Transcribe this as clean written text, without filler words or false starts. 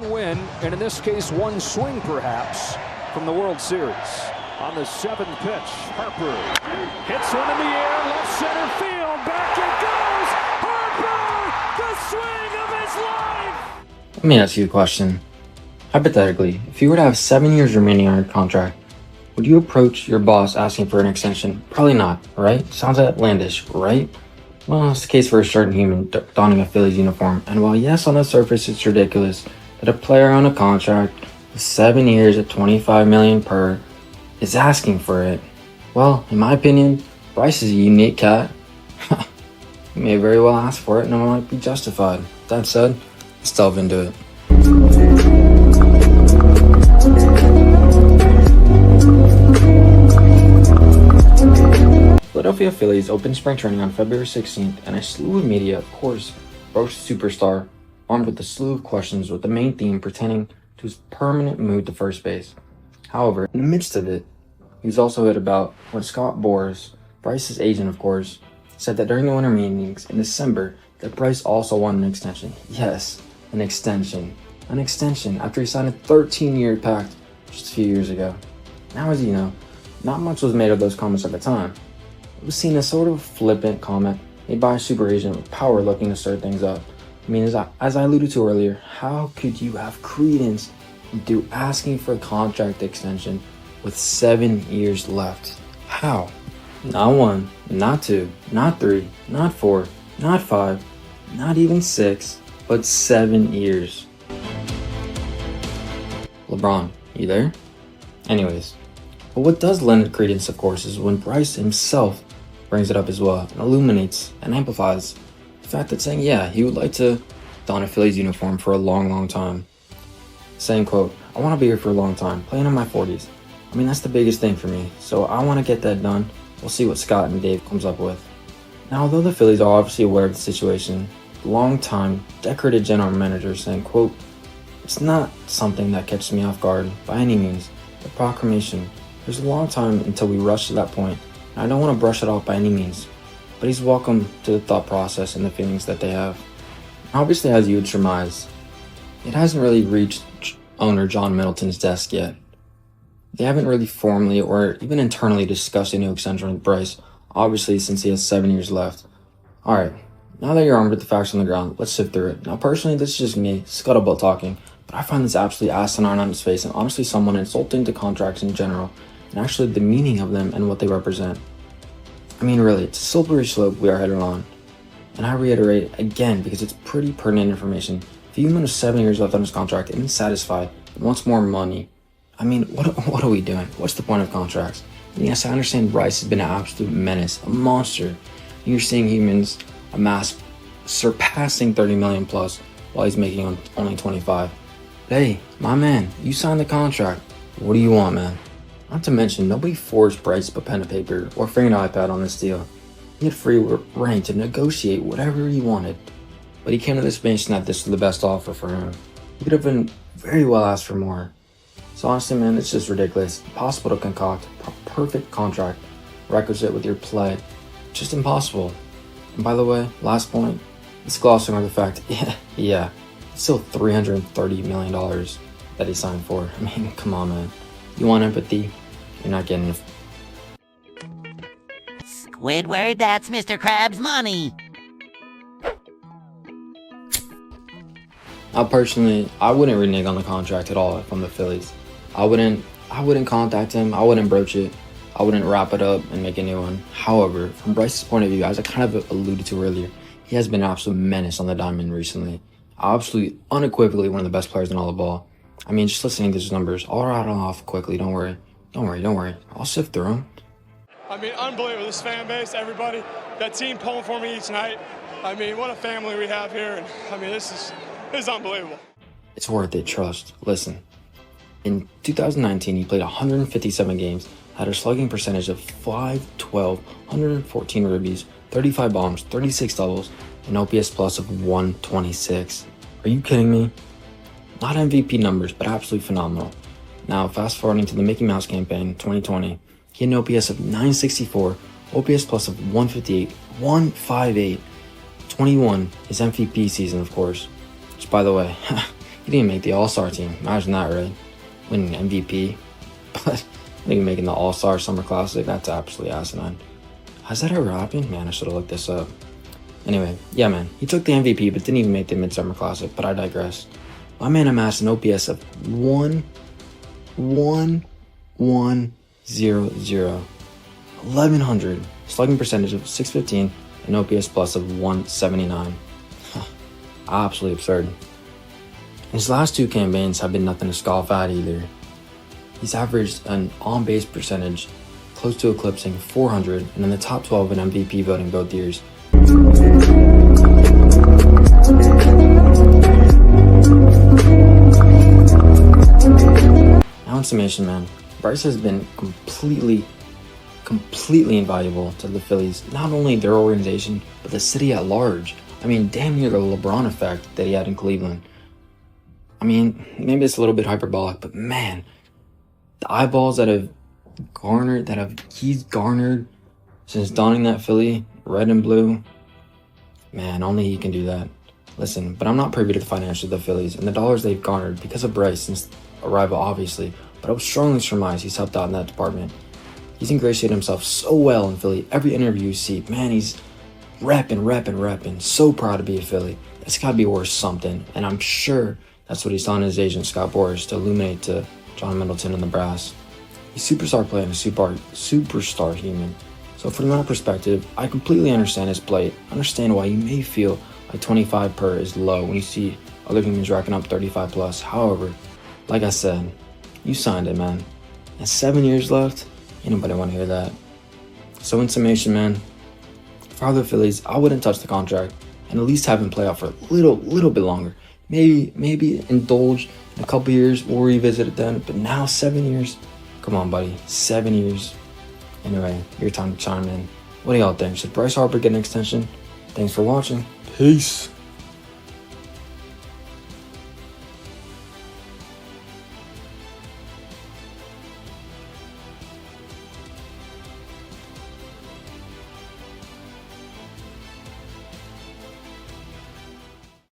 one win, and in this case, one swing perhaps, from the World Series. On the seventh pitch, Harper hits one in the air, left center field, back it goes! Harper, the swing of his life! Let me ask you a question. Hypothetically, if you were to have 7 years remaining on your contract, would you approach your boss asking for an extension? Probably not, right? Sounds outlandish, right? Well, it's the case for a certain human donning a Phillies uniform, and while yes, on the surface it's ridiculous that a player on a contract with 7 years at $25 million per is asking for it, well, in my opinion, Bryce is a unique cat. He may very well ask for it and it might be justified. That said, let's delve into it. Philadelphia Phillies opened spring training on February 16th, and a slew of media, of course, approached the superstar, armed with a slew of questions with the main theme pertaining to his permanent move to first base. However, in the midst of it, he was also hit about when Scott Boras, Bryce's agent of course, said that during the winter meetings in December that Bryce also wanted an extension. Yes, an extension. An extension after he signed a 13-year pact just a few years ago. Now, as you know, not much was made of those comments at the time. It was seen as sort of a flippant comment made by a super agent with power looking to stir things up. I mean, as I alluded to earlier, how could you have credence into asking for a contract extension with 7 years left? How? Not 1, not 2, not 3, not 4, not 5, not even 6, but 7 years. LeBron, you there? Anyways, but what does lend credence, of course, is when Bryce himself brings it up as well and illuminates and amplifies the fact that saying, yeah, he would like to don a Phillies uniform for a long time. Saying, quote, I want to be here for a long time, playing in my 40s. I mean, that's the biggest thing for me, so I want to get that done. We'll see what Scott and Dave comes up with. Now, although the Phillies are obviously aware of the situation, the long-time, decorated general manager saying, quote, it's not something that catches me off guard by any means. The proclamation, there's a long time until we rush to that point. I don't want to brush it off by any means, but he's welcome to the thought process and the feelings that they have. Obviously, as you would surmise, it hasn't really reached owner John Middleton's desk yet. They haven't really formally or even internally discussed a new extension with Bryce, obviously since he has 7 years left. Alright, now that you're armed with the facts on the ground, let's sift through it. Now personally, this is just me, scuttlebutt talking, but I find this absolutely asinine on its face and honestly somewhat insulting to contracts in general, and actually the meaning of them and what they represent. I mean, really, it's a slippery slope we are headed on. And I reiterate again because it's pretty pertinent information. If a human has 7 years left on his contract and is satisfied and wants more money, I mean, what are we doing? What's the point of contracts? And yes, I understand Bryce has been an absolute menace, a monster. And you're seeing humans amass surpassing 30 million plus while he's making only 25. Hey, my man, you signed the contract. What do you want, man? Not to mention, nobody forced Bryce to put pen to paper or finger an iPad on this deal. He had free reign to negotiate whatever he wanted. But he came to this bench that this was the best offer for him. He could have been very well asked for more. So honestly, man, it's just ridiculous. Impossible to concoct a perfect contract requisite with your play. Just impossible. And by the way, last point, it's glossing over the fact, yeah, it's still $330 million that he signed for. I mean, come on, man. You want empathy? You're not getting it. Squidward, that's Mr. Krabs' money. Now, personally, I wouldn't renege on the contract at all if I'm the Phillies. I wouldn't contact him. I wouldn't broach it. I wouldn't wrap it up and make a new one. However, from Bryce's point of view, as I kind of alluded to earlier, he has been an absolute menace on the diamond recently. Absolutely, unequivocally one of the best players in all the ball. I mean, just listening to his numbers, I'll rattle off quickly. Don't worry. I'll sift through them. I mean, unbelievable. This fan base, everybody, that team pulling for me each night. I mean, what a family we have here. And I mean, this is unbelievable. It's worth it, trust. Listen. In 2019, he played 157 games, had a slugging percentage of .512, 114 ribbies, 35 bombs, 36 doubles, an OPS plus of 126. Are you kidding me? Not MVP numbers, but absolutely phenomenal. Now, fast forwarding to the Mickey Mouse campaign 2020, he had an OPS of 964, OPS plus of 158, 158, 21, his MVP season, of course. Which, by the way, He didn't make the All-Star team. Imagine that, right? Winning MVP. But not even making the All-Star Summer Classic. That's absolutely asinine. Has that ever happened? Man, I should have looked this up. Anyway, yeah, man. He took the MVP, but didn't even make the Midsummer Classic. But I digress. My man amassed an OPS of 1100, slugging percentage of 615, and OPS plus of 179. Absolutely absurd. His last two campaigns have been nothing to scoff at either. He's averaged an on-base percentage close to eclipsing 400 and in the top 12 in MVP voting both years. Now in summation, man, Bryce has been completely invaluable to the Phillies, not only their organization, but the city at large. I mean, damn near the LeBron effect that he had in Cleveland. I mean, maybe it's a little bit hyperbolic, but man, the eyeballs that he's garnered since donning that Philly red and blue, man, only he can do that. Listen, but I'm not privy to the financials of the Phillies and the dollars they've garnered because of Bryce since arrival, obviously, but I would strongly surmise he's helped out in that department. He's ingratiated himself so well in Philly. Every interview you see, man, he's repping. So proud to be a Philly. That's got to be worth something, and I'm sure that's what he's telling his agent, Scott Boras, to illuminate to John Middleton and the brass. He's a superstar player and a superstar human. So from that perspective, I completely understand his plight. I understand why you may feel like 25 per is low when you see other humans racking up 35 plus. However, like I said, you signed it, man. And 7 years left, anybody want to hear that? So in summation, man, for other Phillies, I wouldn't touch the contract and at least have him play out for a little bit longer. Maybe indulge in a couple years, we'll revisit it then. But now 7 years, come on, buddy, 7 years. Anyway, your time to chime in. What do y'all think? Should Bryce Harper get an extension? Thanks for watching. Peace.